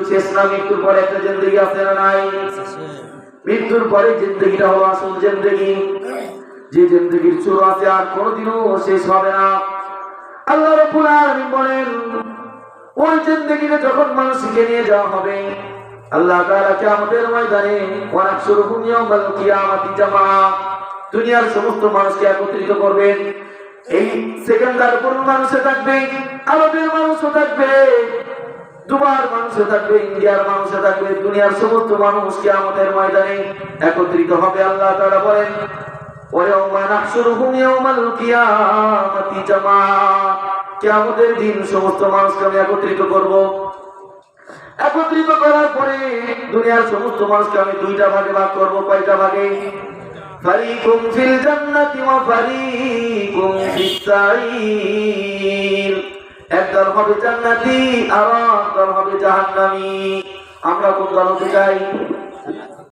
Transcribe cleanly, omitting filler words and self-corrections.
শেষ না, মৃত্যুর পরে একটা জিন্দেগি আছে না নাই? মৃত্যুর পরে জিন্দেগিটা হলো আসল জিন্দেগি, যে জিন্দেগির শুরু আছে আর কোনোদিনও শেষ হবে না। আল্লাহ রাব্বুল আলামিন বলেন, ওই জিন্দেগিতে যখন মানুষকে নিয়ে যাওয়া হবে, আল্লাহ তাআলা কিয়ামতের ময়দানে ওয়ানাহশুরুহুম ইয়াওমাল কিয়ামাতি জামাআ, দুনিয়ার সমস্ত মানুষকে একত্রিত করবেন। এই সেকেন্ডারপুর মানুষে থাকবে, আরবের মানুষও থাকবে, দুবার মানুষে থাকবে, ইন্ডিয়ার মানুষে থাকবে, দুনিয়ার সমস্ত মানুষ কিয়ামতের ময়দানে একত্রিত হবে। আল্লাহ তাআলা বলেন, ওয়ায়াউমা নাহশুরুহুম ইয়াওমাল কিয়ামাতি জামাআ, কিয়ামতের দিন সমস্ত মানুষকে আমি একত্রিত করব। একত্রিত করার পরে দুনিয়ার সমস্ত মানুষকে আমি দুইটা ভাগে ভাগ করব। কয়টা ভাগে? ফারিকুম ফিল জান্নাতি ওয়া ফারিকুম ফিস সাঈর, একদল হবে জান্নাতি আর একদল হবে জাহান্নামী। আমরা কোন দল হতে চাই?